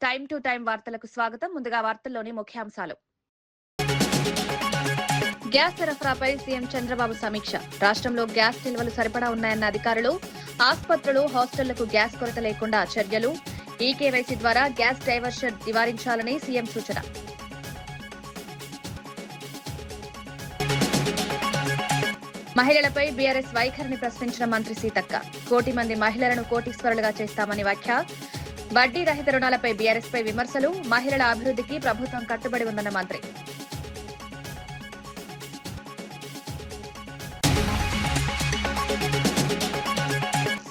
Time to time వార్తలకు స్వాగతం. ముందుగా వార్తల్లోని ముఖ్యాంశాలు. గ్యాస్ సరఫరాపై సీఎం చంద్రబాబు సమీక్ష. రాష్ట్రంలో గ్యాస్ నిల్వలు సరిపడా ఉన్నాయన్న అధికారులు. ఆసుపత్రులు, హాస్టళ్లకు గ్యాస్ కొరత లేకుండా చర్యలు. ఈకేవైసీ ద్వారా గ్యాస్ డైవర్షన్ నివారించాలని సీఎం సూచన. మహిళలపై బీఆర్ఎస్ వైఖరిని ప్రశ్నించిన మంత్రి సీతక్క. 1 కోటి మంది మహిళలను కోటీశ్వరులుగా చేస్తామని వ్యాఖ్య. వడ్డీ రహిత రుణాలపై బీఆర్ఎస్ పై విమర్శలు. మహిళల అభివృద్ధికి ప్రభుత్వం కట్టుబడి ఉందన్న మంత్రి.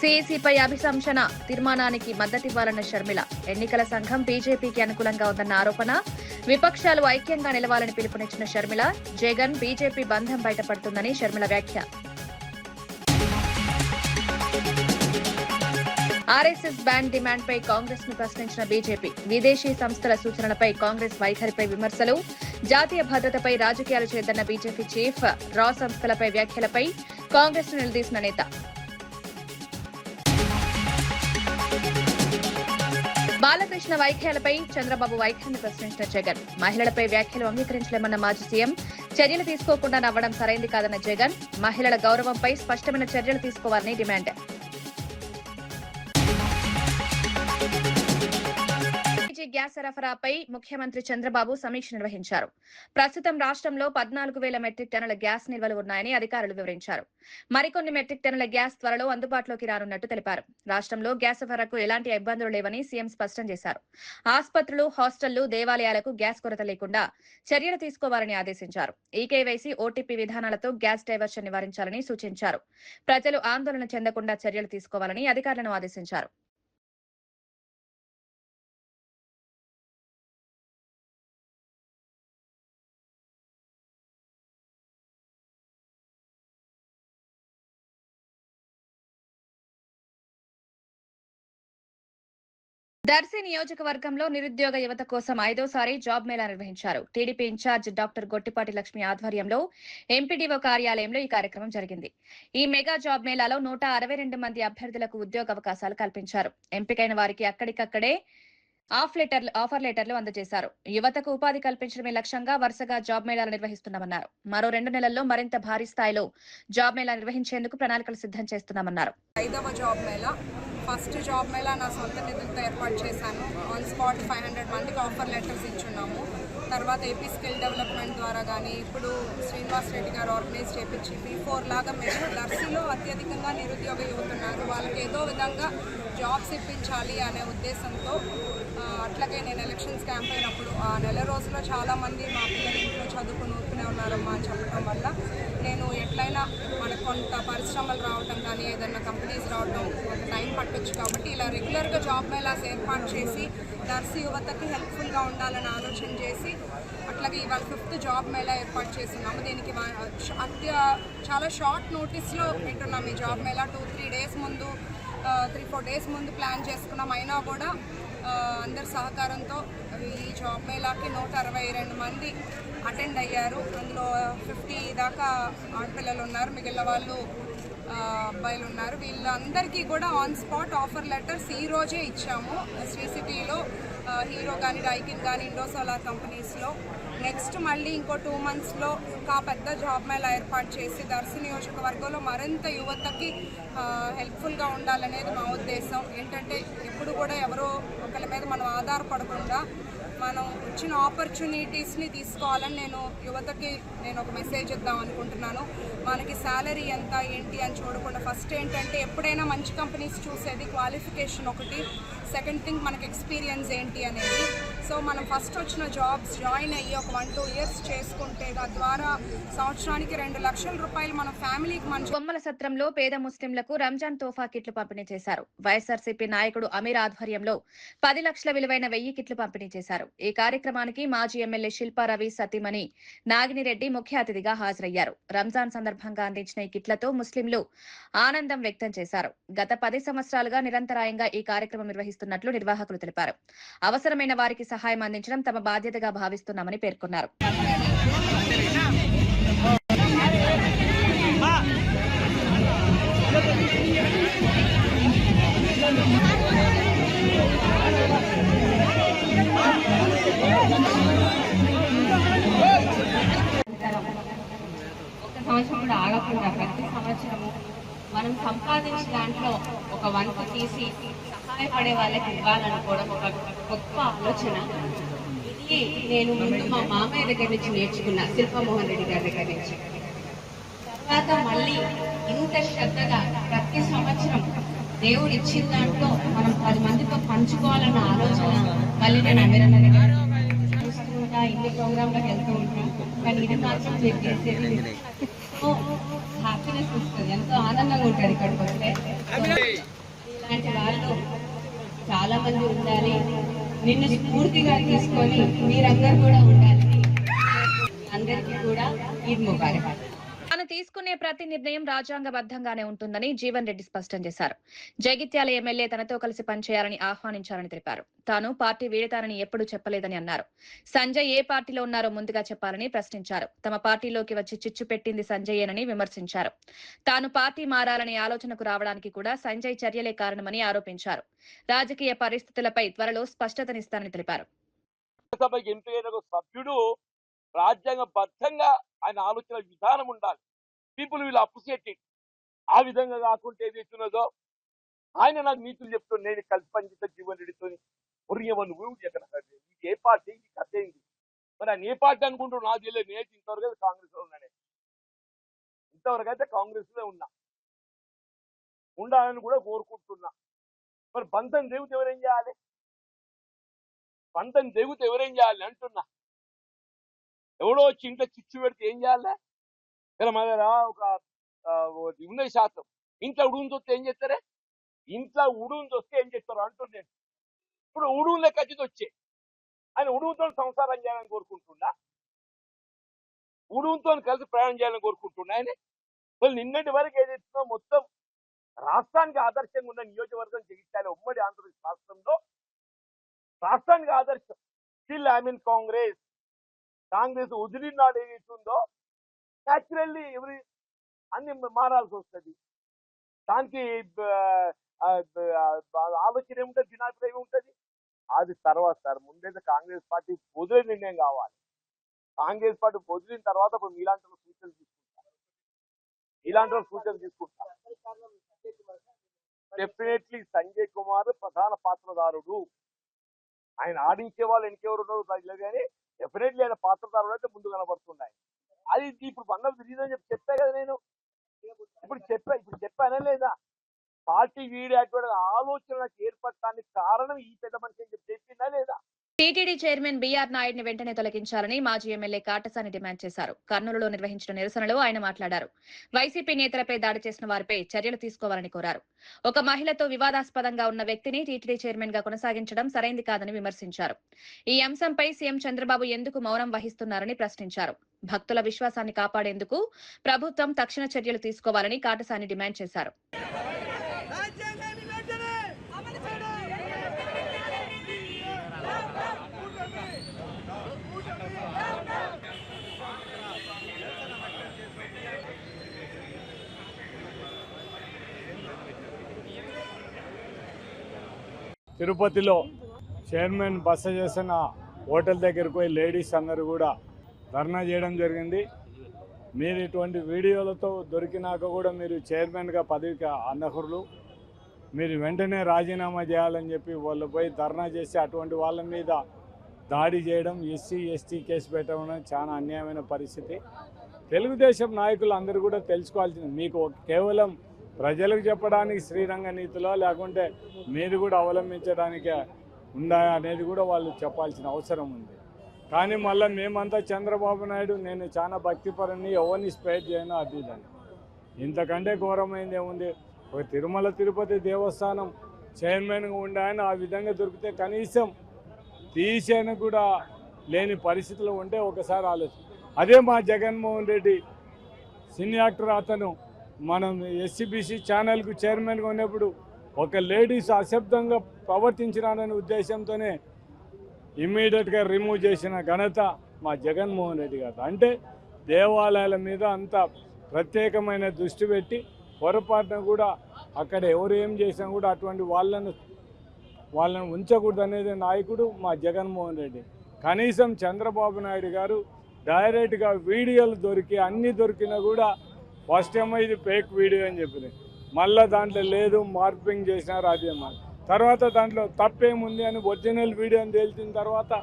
సీఈసీపై అభిశంసన తీర్మానానికి మద్దతివ్వాలన్న షర్మిల. ఎన్నికల సంఘం బీజేపీకి అనుకూలంగా ఉందన్న ఆరోపణ. విపక్షాలు ఐక్యంగా నిలవాలని పిలుపునిచ్చిన షర్మిల. జగన్ బీజేపీ బంధం బయటపడుతుందని షర్మిల వ్యాఖ్య. ఆర్ఎస్ఎస్ బ్యాన్ డిమాండ్పై కాంగ్రెస్ ను ప్రశ్నించిన బీజేపీ. విదేశీ సంస్థల సూచనలపై కాంగ్రెస్ వైఖరిపై విమర్శలు. జాతీయ భద్రతపై రాజకీయాలు చేద్దన్న బీజేపీ చీఫ్. రా సంస్థలపై వ్యాఖ్యలపై కాంగ్రెస్ ను నిలదీసిన నేత. బాలకృష్ణ వ్యాఖ్యలపై చంద్రబాబు వైఖరిని ప్రశ్నించిన జగన్. మహిళలపై వ్యాఖ్యలు అంగీకరించలేమన్న మాజీ సీఎం. చర్యలు తీసుకోకుండా నవ్వడం సరైంది కాదన్న జగన్. మహిళల గౌరవంపై స్పష్టమైన చర్యలు తీసుకోవాలని డిమాండ్. గ్యాస్ సరఫరాపై ముఖ్యమంత్రి చంద్రబాబు సమీక్ష నిర్వహించారు. ప్రస్తుతం రాష్ట్రంలో 14,000 మెట్రిక్ టన్నుల గ్యాస్ నిల్వలు ఉన్నాయని అధికారులు వివరించారు. మరికొన్ని మెట్రిక్ టన్నుల గ్యాస్ త్వరలో అందుబాటులోకి రానున్నట్టు తెలిపారు. రాష్ట్రంలో గ్యాస్ సరఫరాకు ఎలాంటి ఇబ్బందులు లేవని సీఎం స్పష్టం చేశారు. ఆసుపత్రులు, హాస్టళ్లు, దేవాలయాలకు గ్యాస్ కొరత లేకుండా చర్యలు తీసుకోవాలని ఆదేశించారు. ఈకేవైసీ, ఓటీపీ విధానాలతో గ్యాస్ డైవర్షన్ నివారించాలని సూచించారు. ప్రజలు ఆందోళన చెందకుండా చర్యలు తీసుకోవాలని అధికారులను ఆదేశించారు. దర్శి నియోజకవర్గంలో నిరుద్యోగ యువత కోసం 5వ జాబ్ మేళా నిర్వహించారు. టీడీపీ ఇన్ఛార్జ్ డాక్టర్ గొట్టిపాటి లక్ష్మి ఆధ్వర్యంలో ఎంపీడీఓ కార్యాలయంలో ఈ కార్యక్రమం జరిగింది. ఈ మెగా జాబ్ మేళాలో 162 మంది అభ్యర్థులకు ఉద్యోగ అవకాశాలు కల్పించారు. ఎంపికైన వారికి అక్కడికక్కడే ఆఫర్ లెటర్లు అందజేశారు. యువతకు ఉపాధి కల్పించడమే లక్ష్యంగా వరుసగా జాబ్ మేళాలు నిర్వహిస్తున్నామన్నారు. మరో 2 నెలల్లో మరింత భారీ స్థాయిలో జాబ్ మేళా నిర్వహించేందుకు ప్రణాళికలు సిద్ధం చేస్తున్నామన్నారు. 5వ job Mela, first job Mela నా సొంత నిధులతో ఏర్పాటు చేశాను. ఆన్ స్పాట్ 500 మందికి ఆఫర్ లెటర్స్ ఇచ్చున్నాము. తర్వాత ఏపీ స్కిల్ డెవలప్మెంట్ ద్వారా కానీ ఇప్పుడు శ్రీనివాస్ రెడ్డి గారు ఆర్గనైజ్ చేయించి P4 లాగా మేము దర్శిలో అత్యధికంగా నిరుద్యోగ యువత ఉన్నారు, వాళ్ళకి ఏదో విధంగా జాబ్స్ ఇప్పించాలి అనే ఉద్దేశంతో అట్లాగే నేను ఎలక్షన్స్ క్యాంపెయిన్ అప్పుడు ఆ నెల రోజుల్లో చాలామంది మా పిల్లలు ఇంట్లో చదువుకుని ఊరుకునే ఉన్నారమ్మా అని చెప్పడం వల్ల నేను ఎట్లయినా మనకు కొంత పరిశ్రమలు రావడం కానీ ఏదైనా కంపెనీస్ రావడం కొంత టైం పట్టొచ్చు కాబట్టి ఇలా రెగ్యులర్గా జాబ్ మేళాస్ ఏర్పాటు చేసి దర్శి యువతకి హెల్ప్ఫుల్గా ఉండాలని ఆలోచన చేసి అట్లాగే ఇవాళ 5th జాబ్ మేళా ఏర్పాటు చేస్తున్నాము. దీనికి చాలా షార్ట్ నోటీస్లో పెట్టున్నాం ఈ జాబ్ మేళా. 2-3 డేస్ ముందు 3-4 డేస్ ముందు ప్లాన్ చేసుకున్నాం. అయినా కూడా అందరి సహకారంతో ఈ జాబ్ మేళాకి 162 మంది అటెండ్ అయ్యారు. అందులో 50 దాకా ఆడపిల్లలు ఉన్నారు, మిగిలిన వాళ్ళు అబ్బాయిలు ఉన్నారు. వీళ్ళందరికీ కూడా ఆన్ స్పాట్ ఆఫర్ లెటర్స్ ఈ రోజే ఇచ్చాము. శ్రీ సిటీలో హీరో కానీ, డైకిన్ కానీ, ఇండోసోలార్ కంపెనీస్లో. నెక్స్ట్ మళ్ళీ ఇంకో 2 మంత్స్లో ఒక పెద్ద జాబ్ మేళా ఏర్పాటు చేసి దర్శి నియోజకవర్గంలో మరింత యువతకి హెల్ప్ఫుల్గా ఉండాలనేది మా ఉద్దేశం. ఏంటంటే ఇప్పుడు కూడా ఎవరో ఒకరి మీద మనం ఆధారపడకుండా మనం వచ్చిన ఆపర్చునిటీస్ని తీసుకోవాలని యువతకి నేను ఒక మెసేజ్ ఇద్దాం అనుకుంటున్నాను. మనకి శాలరీ ఎంత ఏంటి అని చూడకుండా ఫస్ట్ ఏంటంటే ఎప్పుడైనా మంచి కంపెనీస్ చూసేది క్వాలిఫికేషన్ ఒకటి, సెకండ్ థింగ్ మనకి ఎక్స్పీరియన్స్ ఏంటి అనేది. సో మనం ఫస్ట్ వచ్చిన జాబ్స్ జాయిన్ అయ్యి ఒక 1-2 ఇయర్స్ చేసుకుంటే తద్వారా సంవత్సరానికి 2 లక్షల రూపాయలు మన ఫ్యామిలీకి మంచి. బొమ్మల సత్రంలో పేద ముస్లింలకు రంజాన్ తోఫా కిట్లు పంపిణీ చేశారు. వైఎస్ఆర్సీపీ నాయకుడు అమీర్ ఆధ్వర్యంలో 10 లక్షల విలువైన 1000 కిట్లు పంపిణీ చేశారు. ఈ కార్యక్రమానికి మాజీ ఎమ్మెల్యే శిల్పారవి సతీమణి నాగినిరెడ్డి ముఖ్య అతిథిగా హాజరయ్యారు. రంజాన్ సందర్భంగా అందించిన ఈ కిట్లతో ముస్లింలు ఆనందం వ్యక్తం చేశారు. గత 10 సంవత్సరాలుగా నిరంతరాయంగా ఈ కార్యక్రమం నిర్వహిస్తున్నట్లు నిర్వాహకులు తెలిపారు. అవసరమైన వారికి సహాయం అందించడం తమ బాధ్యతగా భావిస్తున్నామని పేర్కొన్నారు. సంవత్సరం కూడా ఆగకుండా ప్రతి సంవత్సరము మనం సంపాదించిన దాంట్లో ఒక వంతు తీసి సహాయపడే వాళ్ళకి ఇవ్వాలనుకోవడం ఒక గొప్ప ఆలోచన. ఇది నేను ముందు మా మామయ్య దగ్గర నుంచి నేర్చుకున్నా, శిల్పమోహన్ రెడ్డి గారి దగ్గర నుంచి. తర్వాత మళ్ళీ ఇంత శ్రద్ధగా ప్రతి సంవత్సరం దేవుడు ఇచ్చిన దాంట్లో మనం 10 మందితో పంచుకోవాలన్న ఆలోచన మళ్ళీ నేను అమెరికా దగ్గర చూస్తూ ఉంటా, ఇన్ని ప్రోగ్రాంలకు వెళ్తూ ఉంటాం. కానీ ఇది మాత్రం మీరు చేసేది హ్యాపీనెస్ వస్తుంది, ఎంతో ఆనందంగా ఉంటుంది ఇక్కడికి వస్తే. ఇలాంటి వాళ్ళు చాలా మంది ఉండాలి, నిన్ను స్ఫూర్తిగా తీసుకొని మీరందరూ కూడా ఉండాలని అందరికీ కూడా ఈద్ ముబారక్. తాను తీసుకునే ప్రతి నిర్ణయం రాజ్యాంగబద్ధంగానే ఉంటుందని జీవన్ రెడ్డి స్పష్టం చేశారు. జగిత్యాల ఎమ్మెల్యే తనతో కలిసి పనిచేయాలని ఆహ్వానించారని తెలిపారు. తాను పార్టీ వీడతానని ఎప్పుడూ చెప్పలేదని అన్నారు. సంజయ్ ఏ పార్టీలో ఉన్నారో ముందుగా చెప్పాలని ప్రశ్నించారు. తమ పార్టీలోకి వచ్చి చిచ్చు పెట్టింది సంజయేనని విమర్శించారు. తాను పార్టీ మారాలనే ఆలోచనకు రావడానికి కూడా సంజయ్ చర్యలే కారణమని ఆరోపించారు. రాజకీయ పరిస్థితులపై త్వరలో స్పష్టతనిస్తానని తెలిపారు. రాజ్యాంగబద్ధంగా ఆయన ఆలోచన విధానం ఉండాలి. People will appreciate it. ఆ విధంగా కాకుంటే ఏదైతున్నదో ఆయన నాకు నీతులు చెప్తాను. నేను కలిసి పనిచేస్తా జీవన్ రెడ్డితో. నువ్వు ఏ పార్టీ కథ ఏంది మరి? ఆయన ఏ పార్టీ అనుకుంటూ నాకు తెలియదు. నేను ఇంతవరకు అయితే కాంగ్రెస్ లో ఉన్నానే, ఇంతవరకు అయితే కాంగ్రెస్ లో ఉన్నా, ఉండాలని కూడా కోరుకుంటున్నా. మరి బంధం దేవుడు ఎవరేం చేయాలి? బంధం దేవుడు ఎవరేం చేయాలి అంటున్నా. ఎవడో వచ్చి ఇంట్లో చిచ్చు పెడితే ఏం చేయాలి? ఇలా మన ఒక ఉన్నది శాతం ఇంట్లో ఉడుగుని వస్తే ఏం చేస్తారే? ఇంట్లో ఉడుగుని వస్తే ఏం చేస్తారు అంటున్నాను. ఇప్పుడు ఉడుగులే ఖచ్చితంగా వచ్చే ఆయన ఉడుగుతో సంసారం చేయాలని కోరుకుంటున్నా, ఉడుగుతో కలిసి ప్రయాణం చేయాలని కోరుకుంటున్నా. ఆయన వాళ్ళు నిన్నటి వరకు ఏదైతుందో మొత్తం రాష్ట్రానికి ఆదర్శంగా ఉన్న నియోజకవర్గం జగిత్యాల ఉమ్మడి ఆంధ్రప్రదేశ్ రాష్ట్రంలో రాష్ట్రానికి ఆదర్శం. స్టిల్ ఐ మీన్ కాంగ్రెస్ వదిలినాడు ఏదైతుందో న్యాచురల్లీ ఎవరి అన్ని మారాల్సి వస్తుంది. దానికి ఆలోచన ఏముంటుంది, దినాభిప్రాయం ఏముంటుంది. అది తర్వాత సార్ ముందైతే కాంగ్రెస్ పార్టీ వదిలే నిర్ణయం కావాలి. కాంగ్రెస్ పార్టీ వదిలిన తర్వాత ఇప్పుడు మీలాంటి సూచనలు తీసుకుంటారు. డెఫినెట్లీ సంజయ్ కుమార్ ప్రధాన పాత్రధారుడు. ఆయన ఆడించే వాళ్ళు ఎన్నికెవరు ఉన్నారు కానీ డెఫినెట్లీ ఆయన పాత్రధారుడు అయితే ముందు కనబడుతున్నాయి. అది ఇప్పుడు వన్ ఆఫ్ ది రీజన్ చెప్పా కదా నేను. ఇప్పుడు చెప్పానా లేదా? పార్టీ వీడేటువంటి ఆలోచన ఏర్పడటానికి కారణం ఈ పెద్ద మనిషి అని చెప్పిందా లేదా? టీటీడీ చైర్మన్ బీఆర్ నాయుడిని వెంటనే తొలగించాలని మాజీ ఎమ్మెల్యే కాటసాని డిమాండ్ చేశారు. కర్నూలులో నిర్వహించిన నిరసనలో ఆయన మాట్లాడారు. వైసీపీ నేతలపై దాడి చేసిన వారిపై చర్యలు తీసుకోవాలని కోరారు. ఒక మహిళతో వివాదాస్పదంగా ఉన్న వ్యక్తిని టీటీడీ చైర్మన్ గా కొనసాగించడం సరైంది కాదని విమర్శించారు. ఈ అంశంపై సీఎం చంద్రబాబు ఎందుకు మౌనం వహిస్తున్నారని ప్రశ్నించారు. భక్తుల విశ్వాసాన్ని కాపాడేందుకు ప్రభుత్వం తక్షణ చర్యలు తీసుకోవాలని కాటసాని డిమాండ్ చేశారు. తిరుపతిలో చైర్మన్ బస చేసిన హోటల్ దగ్గరికి పోయి లేడీస్ అందరూ కూడా ధర్నా చేయడం జరిగింది. మీరు ఇటువంటి వీడియోలతో దొరికినాక కూడా మీరు చైర్మన్గా పదవికి అనర్హులు, మీరు వెంటనే రాజీనామా చేయాలని చెప్పి వాళ్ళు పోయి ధర్నా చేసి అటువంటి వాళ్ళ మీద దాడి చేయడం, ఎస్సీ ఎస్టీ కేసు పెట్టడం చాలా అన్యాయమైన పరిస్థితి. తెలుగుదేశం నాయకులు అందరూ కూడా తెలుసుకోవాల్సింది, మీకు కేవలం ప్రజలకు చెప్పడానికి శ్రీరంగ నీతిలో లేకుంటే మీరు కూడా అవలంబించడానికే ఉందా అనేది కూడా వాళ్ళు చెప్పాల్సిన అవసరం ఉంది. కానీ మళ్ళీ మేమంతా చంద్రబాబు నాయుడు నేను చాలా భక్తిపరుని, ఎవరిని స్పేర్ చేయను అది ఇదని. ఇంతకంటే ఘోరమైంది ఏముంది? ఒక తిరుమల తిరుపతి దేవస్థానం చైర్మన్గా ఉండే ఆయన ఆ విధంగా దొరికితే కనీసం తీసేను కూడా లేని పరిస్థితిలో ఉంటే ఒకసారి ఆలోచన. అదే మా జగన్మోహన్ రెడ్డి సినీ యాక్టర్, అతను మనం ఎస్సీబీసీ ఛానల్కు చైర్మన్గా ఉన్నప్పుడు ఒక లేడీస్ అశబ్దంగా ప్రవర్తించినారనే ఉద్దేశంతోనే ఇమ్మీడియట్గా రిమూవ్ చేసిన ఘనత మా జగన్మోహన్ రెడ్డి గారు. అంటే దేవాలయాల మీద అంత ప్రత్యేకమైన దృష్టి పెట్టి పొరపాటున కూడా అక్కడ ఎవరు ఏం చేసినా కూడా అటువంటి వాళ్ళను ఉంచకూడదు అనేది నాయకుడు మా జగన్మోహన్ రెడ్డి. కనీసం చంద్రబాబు నాయుడు గారు డైరెక్ట్గా వీడియోలు దొరికి అన్నీ దొరికినా కూడా ఫస్ట్ ఏమో ఇది ఫేక్ వీడియో అని చెప్పింది, మళ్ళీ దాంట్లో లేదు మార్పింగ్ చేసినారు అది తర్వాత దాంట్లో తప్పేముంది అని ఒరిజినల్ వీడియోని తేల్చిన తర్వాత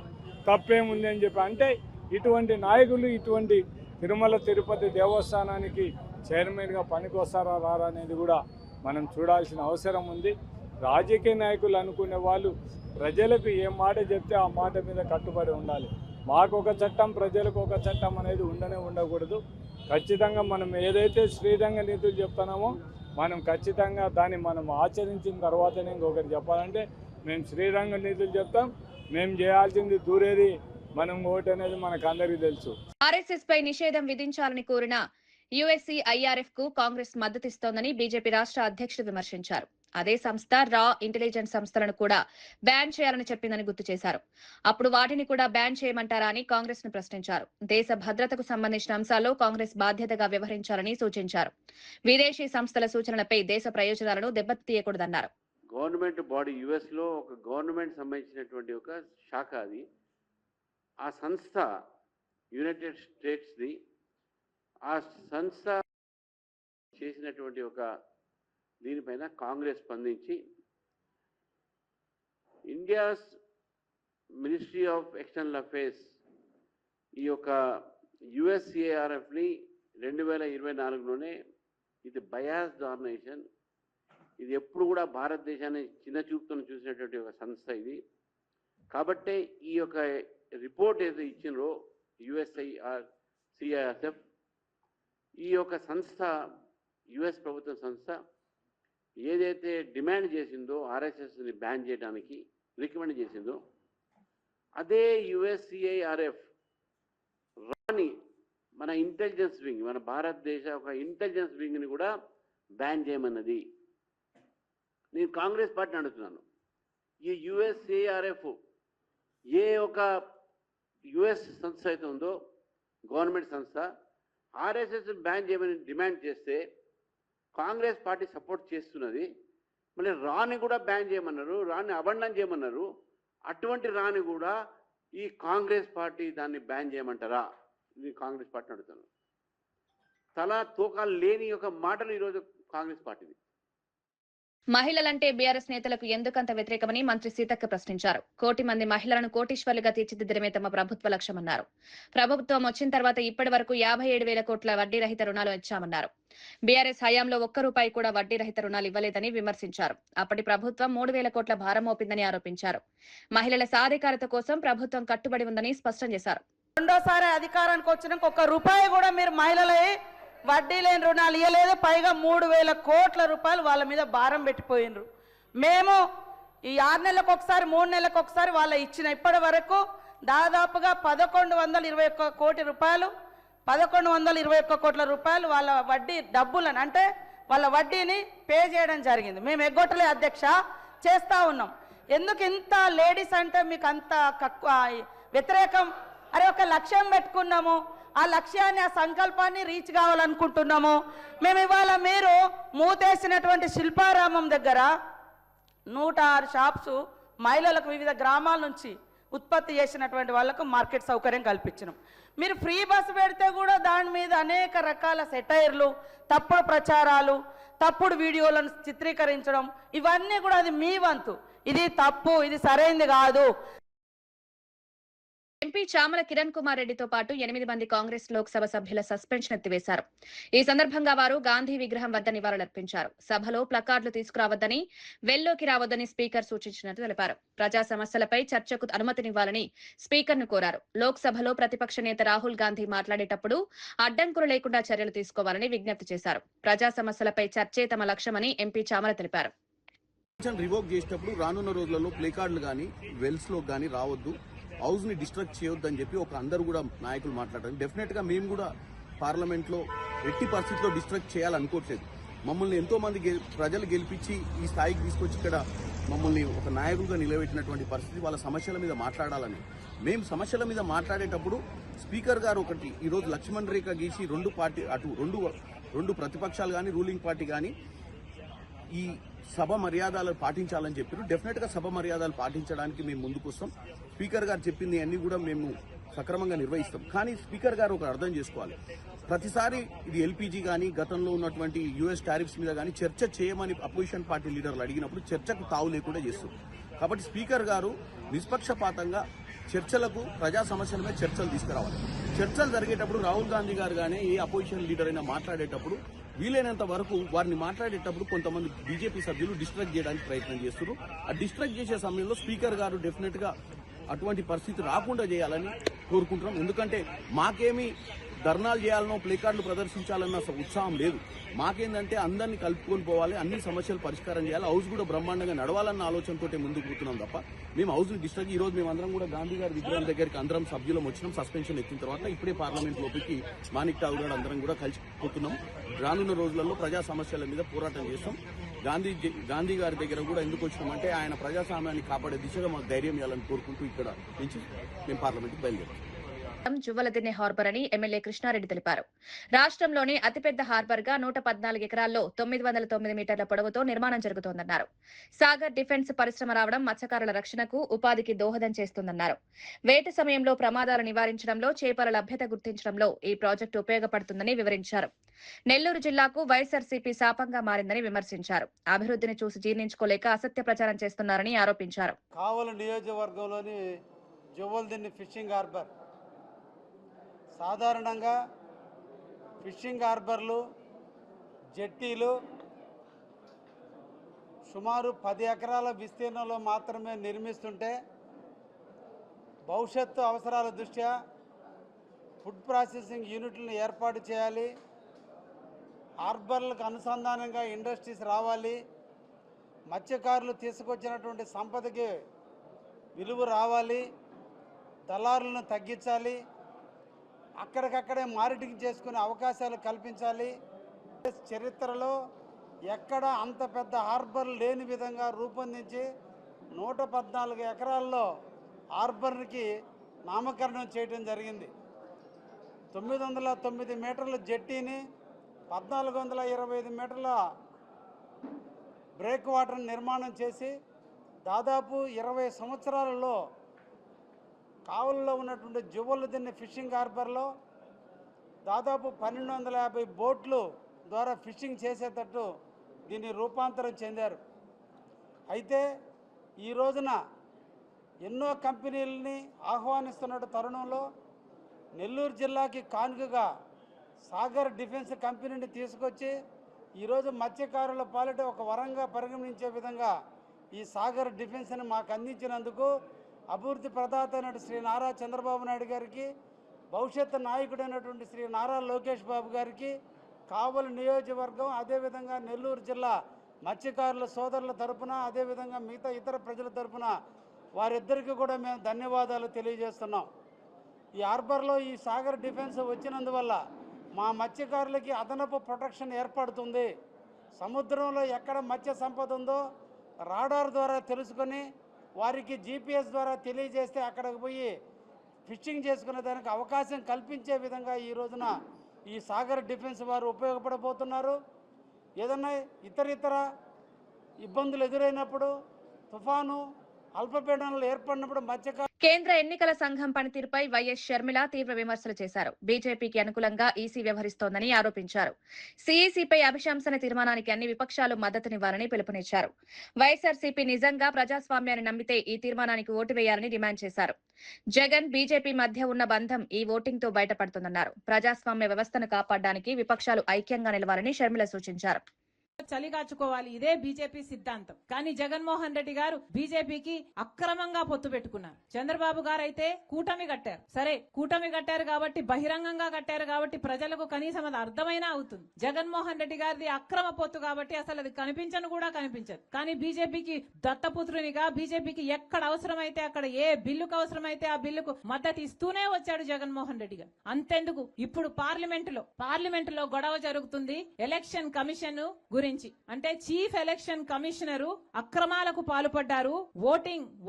తప్పేముంది అని చెప్పి. అంటే ఇటువంటి నాయకులు ఇటువంటి తిరుమల తిరుపతి దేవస్థానానికి చైర్మన్గా పనికి వస్తారా రారా అనేది కూడా మనం చూడాల్సిన అవసరం ఉంది. రాజకీయ నాయకులు అనుకునే వాళ్ళు ప్రజలకు ఏ మాట చెప్తే ఆ మాట మీద కట్టుబడి ఉండాలి. మాకు ఒక చట్టం ప్రజలకు ఒక చట్టం అనేది ఉండకూడదు. ఖచ్చితంగా మనం ఏదైతే శ్రీరంగ నీతులు చెప్తున్నామో మనం ఖచ్చితంగా దాన్ని మనం ఆచరించిన తర్వాతనే ఇంకొకరు చెప్పాలంటే మేము శ్రీరంగ నీతులు చెప్తాం, మేము చేయాల్సింది దూరేది మనం ఓటు అనేది మనకు అందరికీ తెలుసు. ఆర్ఎస్ఎస్ పై నిషేధం విధించాలని కోరిన యుఎస్సీఐఆర్ఎఫ్ కు కాంగ్రెస్ మద్దతిస్తోందని బీజేపీ రాష్ట్ర అధ్యక్షుడు విమర్శించారు. అదే సంస్థ రా ఇంటెలిజెన్స్ సంస్థలను కూడా బ్యాన్ చేయాలని చెప్పిందని గుర్తు చేశారు. అప్పుడు వాటిని కూడా బ్యాన్ చేయమంటారా అని కాంగ్రెస్ ను ప్రశ్నించారు. దేశ భద్రతకు సంబంధించిన అంశాల్లో కాంగ్రెస్ బాధ్యతగా వ్యవహరించాలని సూచించారు. విదేశీ సంస్థల సూచనలపై దేశ ప్రయోజనాలను దెబ్బతీయకూడదన్నారు. గవర్నమెంట్ బాడీ యుఎస్ లో ఒక గవర్నమెంట్ సంబంధించినటువంటి ఒక శాఖ అది. ఆ సంస్థ యునైటెడ్ స్టేట్స్ ది. ఆ సంస్థ చేసినటువంటి ఒక దీనిపైన కాంగ్రెస్ స్పందించి India's ministry of external affairs ఈ యొక్క యుఎస్సిఐఆర్ఎఫ్ని 2024లోనే ఇది బయాస్డ్ ఆర్గనైజేషన్, ఇది ఎప్పుడు కూడా భారతదేశాన్ని చిన్న చూపుతో చూసినటువంటి ఒక సంస్థ ఇది. కాబట్టే ఈ యొక్క రిపోర్ట్ ఏదైతే ఇచ్చినో సిఐఆర్ఎఫ్ ఈ యొక్క సంస్థ యుఎస్ ప్రభుత్వ సంస్థ ఏదైతే డిమాండ్ చేసిందో ఆర్ఎస్ఎస్ని బ్యాన్ చేయడానికి రికమెండ్ చేసిందో అదే యుఎస్సిఐఆర్ఎఫ్ రాని మన ఇంటెలిజెన్స్ వింగ్, మన భారతదేశ ఒక ఇంటెలిజెన్స్ వింగ్ని కూడా బ్యాన్ చేయమన్నది. నేను కాంగ్రెస్ పార్టీని అడుగుతున్నాను, ఈ యుఎస్సిఐఆర్ఎఫ్ ఏ ఒక యుఎస్ సంస్థ అయితే ఉందో గవర్నమెంట్ సంస్థ ఆర్ఎస్ఎస్ బ్యాన్ చేయమని డిమాండ్ చేస్తే కాంగ్రెస్ పార్టీ సపోర్ట్ చేస్తున్నది. మళ్ళీ రాని కూడా బ్యాన్ చేయమన్నారు, రాని అబండన్ చేయమన్నారు. అటువంటి రాని కూడా ఈ కాంగ్రెస్ పార్టీ దాన్ని బ్యాన్ చేయమంటారా? నేను కాంగ్రెస్ పార్టీని అడుగుతాను. తల తోకాలు లేని ఒక మాటలు ఈరోజు కాంగ్రెస్ పార్టీది. మహిళలంటే బీఆర్ఎస్ నేతలకు ఎందుకంత వ్యతిరేకమని మంత్రి సీతక్క ప్రశ్నించారు. 1 కోటి మంది మహిళలను కోటీశ్వర్లుగా తీర్చిదిద్దడమే తమ ప్రభుత్వ లక్ష్యమన్నారు. ప్రభుత్వం వచ్చిన తర్వాత ఇప్పటి వరకు 57,000 కోట్ల వడ్డీ రహిత రుణాలు ఇచ్చామన్నారు. బీఆర్ఎస్ హయాంలో 1 రూపాయి కూడా వడ్డీ రహిత రుణాలు ఇవ్వలేదని విమర్శించారు. అప్పటి ప్రభుత్వం 3,000 కోట్ల భారం మోపిందని ఆరోపించారు. మహిళల సాధికారత కోసం ప్రభుత్వం కట్టుబడి ఉందని స్పష్టం చేశారు. రెండోసారి అధికారానికి వచ్చినాక 1 రూపాయి కూడా మీరు మహిళలే వడ్డీ లేని రుణాలు ఇవ్వలేదు. పైగా 3,000 కోట్ల రూపాయలు వాళ్ళ మీద భారం పెట్టిపోయినరు. మేము ఈ 6 నెలలకు ఒకసారి 3 నెలలకు ఒకసారి వాళ్ళ ఇచ్చిన ఇప్పటి వరకు దాదాపుగా 1,121 కోటి రూపాయలు 1,121 కోట్ల రూపాయలు వాళ్ళ వడ్డీ డబ్బులను అంటే వాళ్ళ వడ్డీని పే చేయడం జరిగింది. మేము ఎగ్గొట్టలే అధ్యక్ష, చేస్తూ ఉన్నాం. ఎందుకు ఇంత లేడీస్ అంటే మీకు అంత వ్యతిరేకం? అరే ఒక లక్ష్యం పెట్టుకున్నాము, ఆ లక్ష్యాన్ని ఆ సంకల్పాన్ని రీచ్ కావాలనుకుంటున్నాము. మేము ఇవాళ మీరు మూతేసినటువంటి శిల్పారామం దగ్గర 106 షాప్స్ మహిళలకు వివిధ గ్రామాల నుంచి ఉత్పత్తి చేసినటువంటి వాళ్ళకు మార్కెట్ సౌకర్యం కల్పించినాం. మీరు ఫ్రీ బస్సు పెడితే కూడా దాని మీద అనేక రకాల సెటైర్లు, తప్పుడు ప్రచారాలు, తప్పుడు వీడియోలను చిత్రీకరించడం, ఇవన్నీ కూడా అది మీ వంతు. ఇది తప్పు, ఇది సరైనది కాదు. ఎంపీ చామల కిరణ్ కుమార్ రెడ్డితో పాటు 8 మంది కాంగ్రెస్ లోక్సభ సభ్యుల సస్పెన్షన్ ఎత్తివేశారు. ఈ సందర్భంగా వారు గాంధీ విగ్రహం వద్ద నివాళులర్పించారు. సభలో ప్లకార్డులు తీసుకురావద్దని, వెల్లోకి రావద్దని స్పీకర్ సూచించినట్టు తెలిపారు. ప్రజా సమస్యలపై చర్చకు అనుమతినివ్వాలని స్పీకర్ ను కోరారు. లోక్సభలో ప్రతిపక్ష నేత రాహుల్ గాంధీ మాట్లాడేటప్పుడు అడ్డంకులు లేకుండా చర్యలు తీసుకోవాలని విజ్ఞప్తి చేశారు. ప్రజా సమస్యలపై చర్చే తమ లక్ష్యమని ఎంపీ చామల తెలిపారు. రివోక్ చేసేటప్పుడు రానున్న రోజులలో ప్లేకార్డులు కానీ వెల్స్ లో కానీ రావద్దు, హౌస్ ని డిస్ట్రక్ట్ చేయొద్దు అని చెప్పి ఒక అందరూ కూడా నాయకులు మాట్లాడారు. డెఫినెట్ గా మేము కూడా పార్లమెంట్ లో ఎట్టి పరిస్థితిలో డిస్ట్రక్ట్ చేయాలనుకోవట్లేదు. మమ్మల్ని ఎంతో మంది ప్రజలు గెలిపించి ఈ స్థాయికి తీసుకొచ్చి ఇక్కడ మమ్మల్ని ఒక నాయకులుగా నిలబెట్టినటువంటి పరిస్థితి. వాళ్ళ సమస్యల మీద మాట్లాడాలని మేము సమస్యల మీద మాట్లాడేటప్పుడు స్పీకర్ గారు ఒకటి ఈరోజు లక్ష్మణ్ రేఖ గీసి రెండు ప్రతిపక్షాలు కానీ రూలింగ్ పార్టీ కానీ ఈ సభ మర్యాదలు పాటించాలని చెప్పారు. డెఫినెట్ గా సభ మర్యాదలు పాటించడానికి మేము ముందుకు వస్తాం. స్పీకర్ గారు చెప్పింది అన్ని కూడా మేము సక్రమంగా నిర్వహిస్తాం. కానీ స్పీకర్ గారు ఒక అర్థం చేసుకోవాలి, ప్రతిసారి ఇది ఎల్పీజీ కానీ గతంలో ఉన్నటువంటి యూఎస్ టారిఫ్స్ మీద కానీ చర్చ చేయమని అపోజిషన్ పార్టీ లీడర్లు అడిగినప్పుడు చర్చకు తావు లేకుండా చేస్తారు. కాబట్టి స్పీకర్ గారు నిష్పక్షపాతంగా చర్చలకు, ప్రజా సమస్యల మీద చర్చలు తీసుకురావాలి. చర్చలు జరిగేటప్పుడు రాహుల్ గాంధీ గారు కానీ ఏ అపోజిషన్ లీడర్ అయినా మాట్లాడేటప్పుడు వీలైనంత వరకు వారిని మాట్లాడేటప్పుడు కొంతమంది బీజేపీ సభ్యులు డిస్ట్రాక్ట్ చేయడానికి ప్రయత్నం చేస్తున్నారు. ఆ డిస్ట్రాక్ట్ చేసే సమయంలో స్పీకర్ గారు డెఫినెట్ గా అటువంటి పరిస్థితి రాకుండా చేయాలని కోరుకుంటున్నాం. ఎందుకంటే మాకేమీ ధర్నాలు చేయాలనో ప్లేకార్డులు ప్రదర్శించాలన్న ఉత్సాహం లేదు. మాకేందంటే అందరినీ కలుపుకొని పోవాలి, అన్ని సమస్యలు పరిష్కారం చేయాలి, హౌస్ కూడా బ్రహ్మాండంగా నడవాలన్న ఆలోచనతో ముందుకు పోతున్నాం తప్ప మేము హౌస్ ని డిస్టర్బ్. ఈ రోజు మేమందరం కూడా గాంధీ గారి విగ్రహం దగ్గరికి అందరం సభ్యులం వచ్చినాం. సస్పెన్షన్ ఎక్కిన తర్వాత ఇప్పుడే పార్లమెంట్ లోపలికి మాణిక్ ఠాగూర్ గారు అందరం కూడా కలిసిపోతున్నాం. రానున్న రోజులలో ప్రజా సమస్యల మీద పోరాటం చేస్తాం. గాంధీ గారి దగ్గర కూడా ఎందుకు వచ్చినామంటే ఆయన ప్రజాస్వామ్యాన్ని కాపాడే దిశగా మాకు ధైర్యం ఇవ్వాలని కోరుకుంటూ ఇక్కడ నుంచి మేము పార్లమెంట్కి బయలుదేరాం. జువ్వలదిన్నె హార్బర్ అని ఎమ్మెల్యే కృష్ణారెడ్డి తెలిపారు. రాష్ట్రంలోని అతిపెద్ద హార్బర్ గా 114 ఎకరాల్లో 909 మీటర్ల పొడవుతో నిర్మాణం జరుగుతోందన్నారు. సాగర్ డిఫెన్స్ పరిశ్రమ రావడం మత్స్యకారుల రక్షణకు, ఉపాధికి దోహదం చేస్తుందన్నారు. వేట సమయంలో ప్రమాదాలు నివారించడంలో, చేపల లభ్యత గుర్తించడంలో ఈ ప్రాజెక్టు ఉపయోగపడుతుందని వివరించారు. నెల్లూరు జిల్లాకు వైఎస్ఆర్సీపీ శాపంగా మారిందని విమర్శించారు. అభివృద్ధిని చూసి జీర్ణించుకోలేక అసత్య ప్రచారం చేస్తున్నారని ఆరోపించారు. కావలి నియోజకవర్గంలోని జువ్వలదిన్నె ఫిషింగ్ హార్బర్ సాధారణంగా ఫిషింగ్ హార్బర్లు, జెట్టీలు సుమారు 10 ఎకరాల విస్తీర్ణంలో మాత్రమే నిర్మిస్తుంటే భవిష్యత్తు అవసరాల దృష్ట్యా ఫుడ్ ప్రాసెసింగ్ యూనిట్లను ఏర్పాటు చేయాలి, హార్బర్లకు అనుసంధానంగా ఇండస్ట్రీస్ రావాలి, మత్స్యకారులు తీసుకొచ్చినటువంటి సంపదకి విలువ రావాలి, దళారులను తగ్గించాలి, అక్కడికక్కడే మార్కెటింగ్ చేసుకునే అవకాశాలు కల్పించాలి. చరిత్రలో ఎక్కడ అంత పెద్ద హార్బర్ లేని విధంగా రూపొందించి 114 ఎకరాల్లో హార్బర్కి నామకరణం చేయడం జరిగింది. 909 మీటర్ల జెట్టీని, 1425 మీటర్ల బ్రేక్ వాటర్ నిర్మాణం చేసి దాదాపు 20 సంవత్సరాలలో కావలిలో ఉన్నటువంటి జువ్వలదిన్నె ఫిషింగ్ హార్బర్లో దాదాపు 1250 బోట్లు ద్వారా ఫిషింగ్ చేసేటట్టు దీన్ని రూపాంతరం చెందారు. అయితే ఈ రోజున ఎన్నో కంపెనీలని ఆహ్వానిస్తున్న తరుణంలో నెల్లూరు జిల్లాకి కానుకగా సాగర్ డిఫెన్స్ కంపెనీని తీసుకొచ్చి ఈరోజు మత్స్యకారుల పాలిట ఒక వరంగా పరిగణించే విధంగా ఈ సాగర్ డిఫెన్స్ని మాకు అందించినందుకు అభివృద్ధి ప్రదాత అయినటువంటి శ్రీ నారా చంద్రబాబు నాయుడు గారికి, భవిష్యత్తు నాయకుడైనటువంటి శ్రీ నారా లోకేష్ బాబు గారికి, కావలి నియోజకవర్గం అదేవిధంగా నెల్లూరు జిల్లా మత్స్యకారుల సోదరుల తరపున, అదేవిధంగా మిగతా ఇతర ప్రజల తరపున వారిద్దరికీ కూడా మేము ధన్యవాదాలు తెలియజేస్తున్నాం. ఈ హార్బర్లో ఈ సాగర్ డిఫెన్స్ వచ్చినందువల్ల మా మత్స్యకారులకి అదనపు ప్రొటెక్షన్ ఏర్పడుతుంది. సముద్రంలో ఎక్కడ మత్స్య సంపద ఉందో రాడార్ ద్వారా తెలుసుకొని వారికి జీపీఎస్ ద్వారా తెలియజేస్తే అక్కడికి పోయి ఫిషింగ్ చేసుకునే దానికి అవకాశం కల్పించే విధంగా ఈ రోజున ఈ సాగర్ డిఫెన్స్ వారు ఉపయోగపడబోతున్నారు. ఏదన్నా ఇతర ఇబ్బందులు ఎదురైనప్పుడు, తుఫాను, అల్పపీడనాలు ఏర్పడినప్పుడు మత్స్యకారు. కేంద్ర ఎన్నికల సంఘం పనితీరుపై వైఎస్ షర్మిల తీవ్ర విమర్శలు చేశారు. బీజేపీకి అనుకూలంగా ఈసీ వ్యవహరిస్తోందని ఆరోపించారు. సీఈసీపై అభిశంసన తీర్మానానికి అన్ని విపక్షాలు మద్దతునివ్వాలని పిలుపునిచ్చారు. వైఎస్ఆర్సీపీ నిజంగా ప్రజాస్వామ్యాన్ని నమ్మితే ఈ తీర్మానానికి ఓటు వేయాలని డిమాండ్ చేశారు. జగన్, బీజేపీ మధ్య ఉన్న బంధం ఈ ఓటింగ్ తో బయటపడుతుందన్నారు. ప్రజాస్వామ్య వ్యవస్థను కాపాడడానికి విపక్షాలు ఐక్యంగా నిలవాలని షర్మిల సూచించారు. చలిగాచుకోవాలి, ఇదే బీజేపీ సిద్ధాంతం. కానీ జగన్మోహన్ రెడ్డి గారు బీజేపీకి అక్రమంగా పొత్తు పెట్టుకున్నారు. చంద్రబాబు గారు అయితే కూటమి కట్టారు. సరే, కూటమి కట్టారు కాబట్టి, బహిరంగంగా కట్టారు కాబట్టి ప్రజలకు కనీసం అది అర్థమైనా అవుతుంది. జగన్మోహన్ రెడ్డి గారిది అక్రమ పొత్తు కాబట్టి అసలు అది కనిపించను కూడా కనిపించదు. కానీ బీజేపీకి దత్తపుత్రునిగా, బీజేపీకి ఎక్కడ అవసరమైతే అక్కడ, ఏ బిల్లుకు అవసరమైతే ఆ బిల్లుకు మద్దతు ఇస్తూనే వచ్చాడు జగన్మోహన్ రెడ్డి గారు. అంతెందుకు, ఇప్పుడు పార్లమెంటులో గొడవ జరుగుతుంది. ఎలక్షన్ కమిషన్ గురించి. అంటే చీఫ్ ఎలక్షన్ కమిషనరు అక్రమాలకు పాల్పడ్డారు,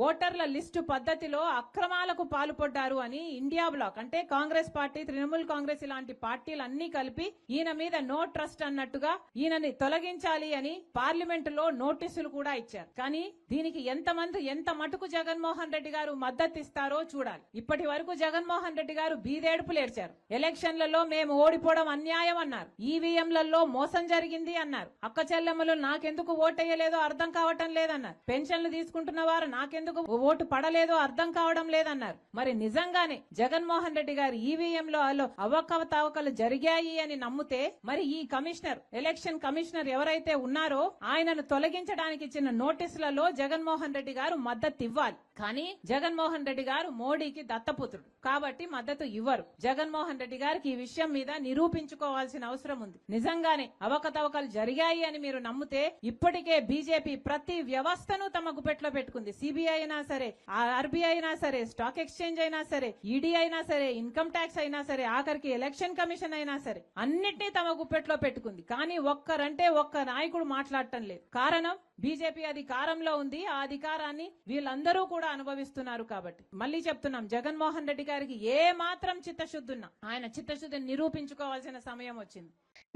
ఓటర్ల లిస్టు పద్ధతిలో అక్రమాలకు పాల్పడ్డారు అని ఇండియా బ్లాక్ అంటే కాంగ్రెస్ పార్టీ, తృణమూల్ కాంగ్రెస్ ఇలాంటి పార్టీలన్నీ కలిపి ఈయన మీద నో ట్రస్ట్ అన్నట్టుగా ఈయనని తొలగించాలి అని పార్లమెంట్ లో నోటీసులు కూడా ఇచ్చారు. కానీ దీనికి ఎంత మటుకు జగన్మోహన్ రెడ్డి గారు మద్దతు ఇస్తారో చూడాలి. ఇప్పటి వరకు జగన్మోహన్ రెడ్డి గారు బీదేడుపులు ఏడ్చారు. ఎలక్షన్లలో మేము ఓడిపోవడం అన్యాయం అన్నారు, ఈవీఎంలలో మోసం జరిగింది అన్నారు, అక్క చెల్లెమ్మలు నాకెందుకు ఓటేయలేదో అర్థం కావటం లేదన్నారు, పెన్షన్లు తీసుకుంటున్న వారు నాకెందుకు ఓటు పడలేదో అర్థం కావడం లేదన్నారు. మరి నిజంగానే జగన్మోహన్ రెడ్డి గారు ఈవీఎంలో అవకతవకలు జరిగాయి అని నమ్మితే మరి ఈ ఎలక్షన్ కమిషనర్ ఎవరైతే ఉన్నారో ఆయనను తొలగించడానికి ఇచ్చిన నోటీసులలో జగన్మోహన్ రెడ్డి గారు మద్దతు ఇవ్వాలి. కానీ జగన్మోహన్ రెడ్డి గారు మోడీకి దత్తపుత్రుడు కాబట్టి మద్దతు ఇవ్వరు. జగన్మోహన్ రెడ్డి గారికి ఈ విషయం మీద నిరూపించుకోవాల్సిన అవసరం ఉంది. నిజంగానే అవకతవకలు జరిగాయి అని మీరు నమ్మితే ఇప్పటికే బీజేపీ ప్రతి వ్యవస్థను తమ గుప్పెట్లో పెట్టుకుంది. సిబిఐ అయినా సరే, ఆర్బీఐ అయినా సరే, స్టాక్ ఎక్స్చేంజ్ అయినా సరే, ఈడీ అయినా సరే, ఇన్కమ్ ట్యాక్స్ అయినా సరే, ఆఖరికి ఎలక్షన్ కమిషన్ అయినా సరే అన్నిటినీ తమ గుప్పెట్లో పెట్టుకుంది. కానీ ఒక్క నాయకుడు మాట్లాడటం లేదు. కారణం బీజేపీ అధికారంలో ఉంది, ఆ అధికారాన్ని వీళ్ళందరూ కూడా అనుభవిస్తున్నారు. కాబట్టి మళ్ళీ చెప్తున్నాం, జగన్మోహన్ రెడ్డి గారికి ఏ మాత్రం చిత్తశుద్ధి ఉన్నా ఆయన చిత్తశుద్ధిని నిరూపించుకోవాల్సిన సమయం వచ్చింది.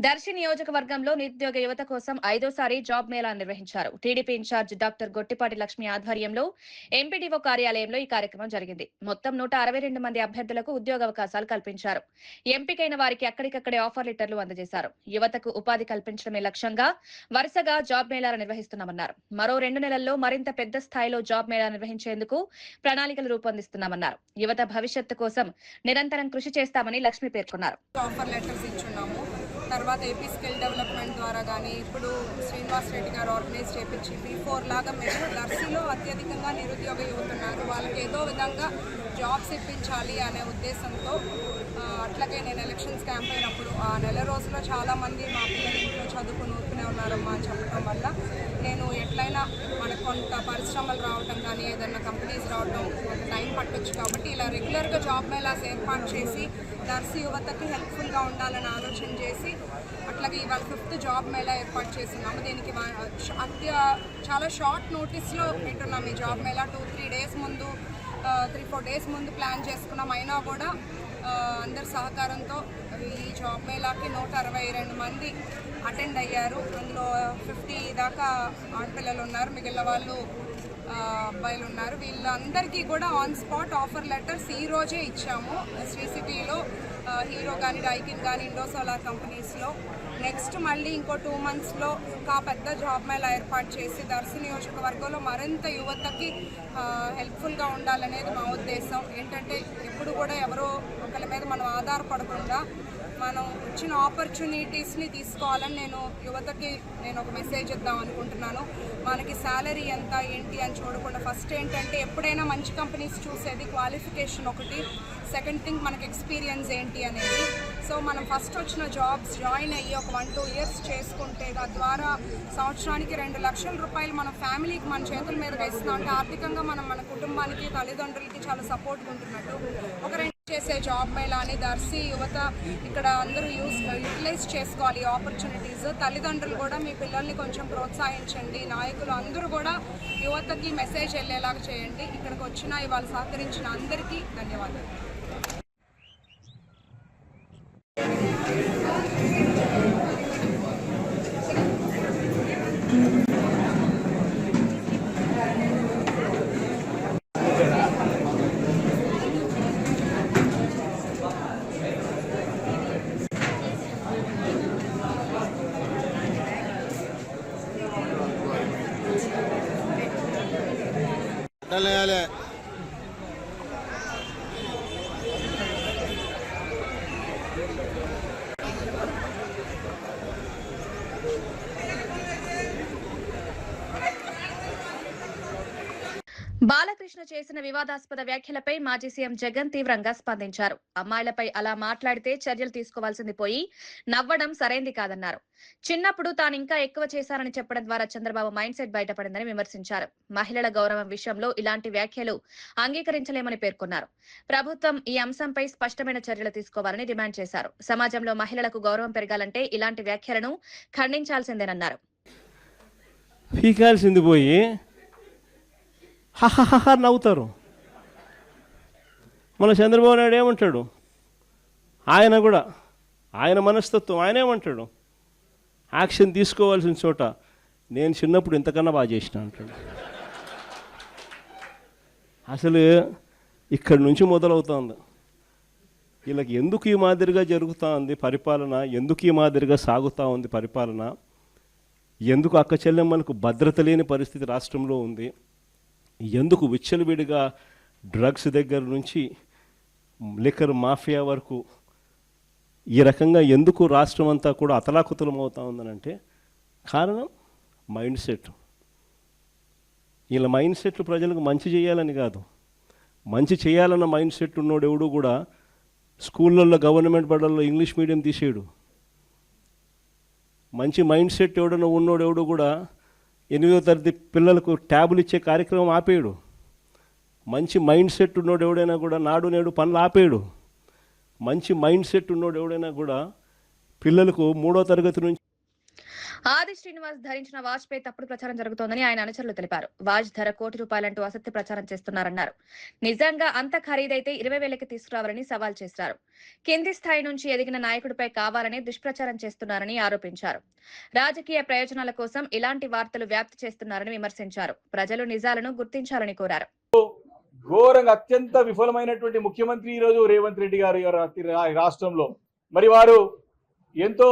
దర్శి నియోజకవర్గంలో నిరుద్యోగ యువత కోసం 5వ జాబ్ మేళా నిర్వహించారు. టీడీపీ ఇన్ఛార్జ్ డాక్టర్ గొట్టిపాటి లక్ష్మి ఆధ్వర్యంలో ఎంపీడీఓ కార్యాలయంలో ఈ కార్యక్రమం జరిగింది. మొత్తం 162 మంది అభ్యర్థులకు ఉద్యోగావకాశాలు కల్పించారు. ఎంపికైన వారికి అక్కడికక్కడే ఆఫర్ లెటర్లు అందజేశారు. యువతకు ఉపాధి కల్పించడమే లక్ష్యంగా వరుసగా జాబ్ మేళాలు నిర్వహిస్తున్నామన్నారు. మరో 2 నెలల్లో మరింత పెద్ద స్థాయిలో జాబ్ మేళా నిర్వహించేందుకు ప్రణాళికలు రూపొందిస్తున్నామన్నారు. యువత భవిష్యత్తు కోసం నిరంతరం కృషి చేస్తామని లక్ష్మి పేర్కొన్నారు. తర్వాత ఏపీ స్కిల్ డెవలప్మెంట్ ద్వారా కానీ ఇప్పుడు శ్రీనివాస్ రెడ్డి గారు ఆర్గనైజ్ చేయించి B4 లాగా మేము దర్శిలో అత్యధికంగా నిరుద్యోగ యువత ఉన్నారు, వాళ్ళకి ఏదో విధంగా జాబ్స్ ఇప్పించాలి అనే ఉద్దేశంతో అట్లాగే నేను ఎలక్షన్స్ క్యాంపెయిన్ అప్పుడు ఆ నెల రోజుల్లో చాలామంది మా పిల్లలు ఇంట్లో చదువుకుని ఊరుకునే ఉన్నారమ్మా అని చెప్పడం వల్ల నేను ఎట్లయినా మనకు కొంత పరిశ్రమలు రావడం కానీ ఏదైనా కంపెనీస్ రావడం కొంత టైం పట్టొచ్చు కాబట్టి ఇలా రెగ్యులర్గా జాబ్ మేళాస్ ఏర్పాటు చేసి దర్శి యువతకి హెల్ప్ఫుల్గా ఉండాలని ఆలోచన చేసి అట్లాగే ఇవాళ 5th జాబ్ మేళా ఏర్పాటు చేస్తున్నాము. దీనికి చాలా షార్ట్ నోటీస్లో పెట్టున్నాం ఈ జాబ్ మేళా. 2-3 డేస్ ముందు 3-4 డేస్ ముందు ప్లాన్ చేసుకున్నాం. అయినా కూడా అందరి సహకారంతో ఈ జాబ్ మేళాకి 162 మంది అటెండ్ అయ్యారు. అందులో 50 దాకా ఆడపిల్లలు ఉన్నారు, మిగిలిన వాళ్ళు అబ్బాయిలు ఉన్నారు. వీళ్ళందరికీ కూడా ఆన్ స్పాట్ ఆఫర్ లెటర్స్ ఈ రోజే ఇచ్చాము. శ్రీ సిటీలో హీరో కానీ, డైకిన్ కానీ, ఇండోసోలార్ కంపెనీస్లో. నెక్స్ట్ మళ్ళీ ఇంకో 2 monthsలో ఇంకా పెద్ద జాబ్ మేళా ఏర్పాటు చేసి దర్శి నియోజకవర్గంలో మరింత యువతకి హెల్ప్ఫుల్గా ఉండాలనేది మా ఉద్దేశం. ఏంటంటే ఎప్పుడు కూడా ఎవరో ఒకరి మీద మనం ఆధారపడకుండా మనం వచ్చిన ఆపర్చునిటీస్ని తీసుకోవాలని యువతకి నేను ఒక మెసేజ్ ఇద్దాం అనుకుంటున్నాను. మనకి శాలరీ ఎంత ఏంటి అని చూడకుండా ఫస్ట్ ఏంటంటే ఎప్పుడైనా మంచి కంపెనీస్ చూసేది క్వాలిఫికేషన్ ఒకటి, సెకండ్ థింగ్ మనకి ఎక్స్పీరియన్స్ ఏంటి అనేది. సో మనం ఫస్ట్ వచ్చిన జాబ్స్ జాయిన్ అయ్యి ఒక 1-2 years చేసుకుంటే తద్వారా సంవత్సరానికి 2 లక్షల రూపాయలు మన ఫ్యామిలీకి మన చేతుల మీదగా ఇస్తున్నాం అంటే ఆర్థికంగా మనం మన కుటుంబానికి, తల్లిదండ్రులకి చాలా సపోర్ట్గా ఉంటున్నట్టు. ఒక 2 చేసే జాబ్ మేళా అని దర్శి యువత ఇక్కడ అందరూ యూటిలైజ్ చేసుకోవాలి ఆపర్చునిటీస్. తల్లిదండ్రులు కూడా మీ పిల్లల్ని కొంచెం ప్రోత్సహించండి. నాయకులు అందరూ కూడా యువతకి మెసేజ్ వెళ్ళేలాగా చేయండి. ఇక్కడికి వచ్చిన ఇవాళ సహకరించిన అందరికీ ధన్యవాదాలు. బాలకృష్ణ చేసిన వివాదాస్పద వ్యాఖ్యలపై మాజీ సీఎం జగన్ తీవ్రంగా స్పందించారు. అమ్మాయిలపై అలా మాట్లాడితే చర్యలు తీసుకోవాల్సింది పోయి నవ్వడం సరైంది కాదన్నారు. చిన్నప్పుడు తాను ఇంకా ఎక్కువ చేశారని చెప్పడం ద్వారా చంద్రబాబు మైండ్ సెట్ బయటపడిందని విమర్శించారు. మహిళల గౌరవం విషయంలో ఇలాంటి వ్యాఖ్యలు అంగీకరించలేమని పేర్కొన్నారు. ప్రభుత్వం ఈ అంశంపై స్పష్టమైన చర్యలు తీసుకోవాలని డిమాండ్ చేశారు. సమాజంలో మహిళలకు గౌరవం పెరగాలంటే ఇలాంటి వ్యాఖ్యలను ఖండించాల్సిందేనన్నారు. పీకాల్సింది పోయి హహహహ నవ్వుతారు. మన చంద్రబాబు నాయుడు ఏమంటాడు, ఆయన కూడా ఆయన మనస్తత్వం ఆయన ఏమంటాడు, యాక్షన్ తీసుకోవాల్సిన చోట నేను చిన్నప్పుడు ఇంతకన్నా బాగా చేసిన అంటాడు. అసలు ఇక్కడి నుంచి మొదలవుతుంది. వీళ్ళకి ఎందుకు ఈ మాదిరిగా జరుగుతూ ఉంది పరిపాలన, ఎందుకు ఈ మాదిరిగా సాగుతూ ఉంది పరిపాలన, ఎందుకు అక్క చెల్లెమ్మలకు భద్రత లేని పరిస్థితి రాష్ట్రంలో ఉంది, ఎందుకు విచ్చలవిడిగా డ్రగ్స్ దగ్గర నుంచి లిక్కర్ మాఫియా వరకు ఈ రకంగా ఎందుకు రాష్ట్రం అంతా కూడా అతలాకుతలం అవుతూ ఉందనంటే కారణం మైండ్ సెట్. వీళ్ళ మైండ్ సెట్లు ప్రజలకు మంచి చేయాలని కాదు, మంచి చేయాలన్న మైండ్ సెట్ ఉన్నోడు ఎవడు కూడా స్కూళ్ళల్లో గవర్నమెంట్ బడుల్లో ఇంగ్లీష్ మీడియం తీసేయడు. మంచి మైండ్ సెట్ ఎవడన్నా ఉన్నోడు ఎవడు కూడా 8వ తరగతి పిల్లలకు ట్యాబులు ఇచ్చే కార్యక్రమం ఆపేయడు. మంచి మైండ్ సెట్ ఉన్నోడు ఎవడైనా కూడా నాడు నేడు పనులు ఆపేయడు. మంచి మైండ్ సెట్ ఉన్నోడు ఎవడైనా కూడా పిల్లలకు 3వ తరగతి నుంచి. ఆది శ్రీనివాస్ ధరించిన వాచ్ పై తప్పుడు ప్రచారం జరుగుతోందని ఆయన అనుచరులు తెలిపారు. వాచ్ ధర ₹1,00,00,000 అసత్య ప్రచారం చేస్తున్నారన్నారు. నిజంగా అంత ఖరీదైతే 20,000కి తీసుకురావాలని సవాల్ చేశారు. కింది స్థాయి నుంచి ఎదిగిన నాయకుడిపై కావాలని దుష్ప్రచారం చేస్తున్నారని ఆరోపించారు. రాజకీయ ప్రయోజనాల కోసం ఇలాంటి వార్తలు వ్యాప్తి చేస్తున్నారని విమర్శించారు. ప్రజలు నిజాలను గుర్తించాలని కోరారు. ఘోరంగా అత్యంత విఫలమైనటువంటి ముఖ్యమంత్రి ఈరోజు రేవంత్ రెడ్డి గారు రాష్ట్రంలో. మరి వారు ఎంతో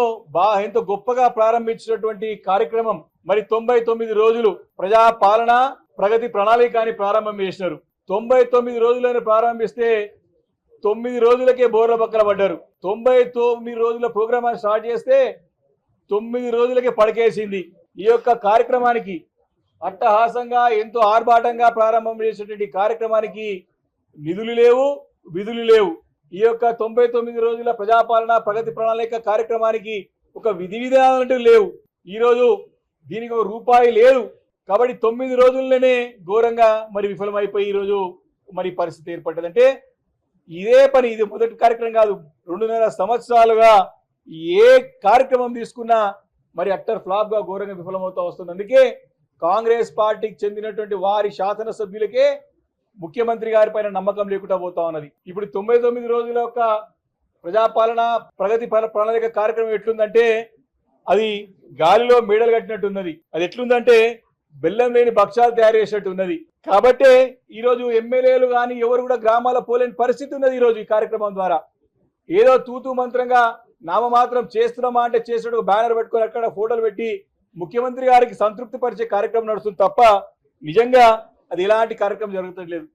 గొప్పగా ప్రారంభించినటువంటి కార్యక్రమం మరి 99 రోజులు ప్రజా పాలన ప్రగతి ప్రణాళిక అని ప్రారంభం చేసినారు. 99 రోజులను ప్రారంభిస్తే 9 రోజులకే బోర్ల పక్కన పడ్డారు. 99 రోజుల ప్రోగ్రామ్ స్టార్ట్ చేస్తే 9 రోజులకే పడకేసింది. ఈ యొక్క కార్యక్రమానికి అట్టహాసంగా ఎంతో ఆర్భాటంగా ప్రారంభం చేసినటువంటి కార్యక్రమానికి నిధులు లేవు, విధులు లేవు. ఈ యొక్క 99 రోజుల ప్రజాపాలన ప్రగతి ప్రణాళిక కార్యక్రమానికి ఒక విధి విధానాలంటూ లేవు. ఈరోజు దీనికి ఒక రూపాయి లేదు. కాబట్టి 9 రోజుల్లోనే ఘోరంగా మరి విఫలమైపోయి ఈరోజు మరి పరిస్థితి ఏర్పడ్డదంటే ఇదే పని. ఇది మొదటి కార్యక్రమం కాదు. 2.5 సంవత్సరాలుగా ఏ కార్యక్రమం తీసుకున్నా మరి అట్టర్ ఫ్లాప్ గా ఘోరంగా విఫలమవుతూ వస్తుంది. అందుకే కాంగ్రెస్ పార్టీకి చెందినటువంటి వారి శాసనసభ్యులకే ముఖ్యమంత్రి గారి పైన నమ్మకం లేకుండా పోతా ఉన్నది. ఇప్పుడు 99 రోజుల యొక్క ప్రజాపాలన ప్రగతి ప్రణాళిక కార్యక్రమం ఎట్లుందంటే అది గాలిలో మేడలు కట్టినట్టున్నది. అది ఎట్లుందంటే బెల్లం లేని భక్ష్యాలు తయారు చేసినట్టు ఉన్నది. కాబట్టే ఈరోజు ఎమ్మెల్యేలు కానీ ఎవరు కూడా గ్రామాల పోలేని పరిస్థితి ఉన్నది. ఈరోజు ఈ కార్యక్రమం ద్వారా ఏదో తూతూ మంత్రంగా నామమాత్రం చేస్తున్నామా అంటే చేసినట్టు బ్యానర్ పెట్టుకొని అక్కడ ఫోటోలు పెట్టి ముఖ్యమంత్రి గారికి సంతృప్తి పరిచే కార్యక్రమం నడుస్తుంది తప్ప నిజంగా అది ఎలాంటి కార్యక్రమం జరుగుతలేదు.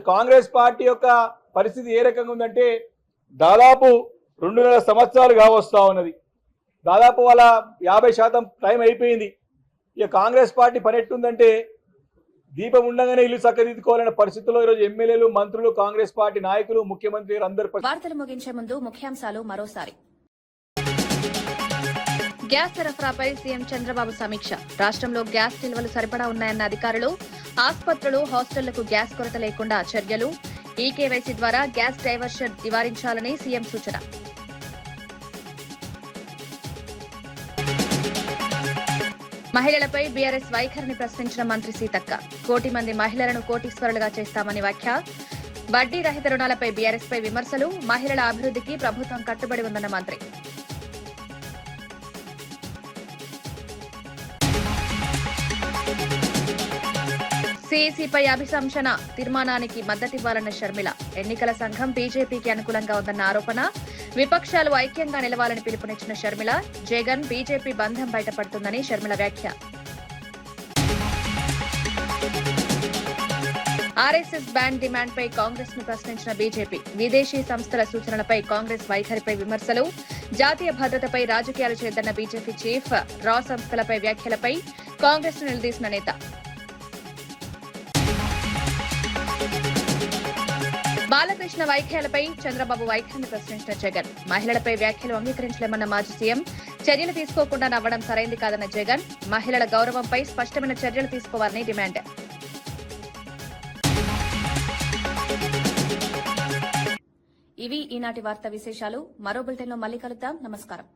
కాంగ్రెస్ పార్టీ యొక్క పరిస్థితి ఏ రకంగా ఉందంటే దాదాపు 2.5 సంవత్సరాలు కావస్తా ఉన్నది. దాదాపు వాళ్ళ 50% టైం అయిపోయింది. ఇక కాంగ్రెస్ పార్టీ పని ఎట్టుందంటే దీపం ఉండగానే ఇల్లు చక్కదిద్దుకోవాలనే పరిస్థితుల్లో ఈరోజు ఎమ్మెల్యేలు, మంత్రులు, కాంగ్రెస్ పార్టీ నాయకులు, ముఖ్యమంత్రి అందరూ. వార్తలు ముగించే ముందు ముఖ్యాంశాలు మరోసారి. గ్యాస్ సరఫరాపై సీఎం చంద్రబాబు సమీక్ష. రాష్ట్రంలో గ్యాస్ నిల్వలు సరిపడా ఉన్నాయన్న అధికారులు. ఆసుపత్రులు, హాస్టళ్లకు గ్యాస్ కొరత లేకుండా చర్యలు. ఈకేవైసీ ద్వారా గ్యాస్ డైవర్షన్ నివారించాలని సీఎం సూచన. మహిళలపై బీఆర్ఎస్ వైఖరిని ప్రశ్నించిన మంత్రి సీతక్క. 1 కోటి మంది మహిళలను కోటీశ్వరులుగా చేస్తామని వ్యాఖ్య. వడ్డీ రహిత రుణాలపై బీఆర్ఎస్ పై విమర్శలు. మహిళల అభివృద్ధికి ప్రభుత్వం కట్టుబడి ఉందన్న మంత్రి. సీఈసీపై అభిశంసన తీర్మానానికి మద్దతివ్వాలన్న షర్మిల. ఎన్నికల సంఘం బీజేపీకి అనుకూలంగా ఉందన్న ఆరోపణ. విపక్షాలు ఐక్యంగా నిలవాలని పిలుపునిచ్చిన షర్మిల. జగన్ బీజేపీ బంధం బయటపడుతుందని షర్మిల వ్యాఖ్య. ఆర్ఎస్ఎస్ బ్యాన్ డిమాండ్పై కాంగ్రెస్ ను ప్రశ్నించిన బీజేపీ. విదేశీ సంస్థల సూచనలపై కాంగ్రెస్ వైఖరిపై విమర్శలు. జాతీయ భద్రతపై రాజకీయాలు చేద్దన్న బీజేపీ చీఫ్. రా సంస్థలపై వ్యాఖ్యలపై కాంగ్రెస్ ను నిలదీసిన నేత. బాలకృష్ణ వ్యాఖ్యలపై చంద్రబాబు వైఖరిని ప్రశ్నించిన జగన్. మహిళలపై వ్యాఖ్యలు అంగీకరించలేమన్న మాజీ సీఎం. చర్యలు తీసుకోకుండా నవ్వడం సరైంది కాదన్న జగన్. మహిళల గౌరవంపై స్పష్టమైన చర్యలు తీసుకోవాలని డిమాండ్. ఇవి ఈనాటి వార్తా విశేషాలు. మరో బులెటిన్లో మళ్ళీ కలుద్దాం. నమస్కారం.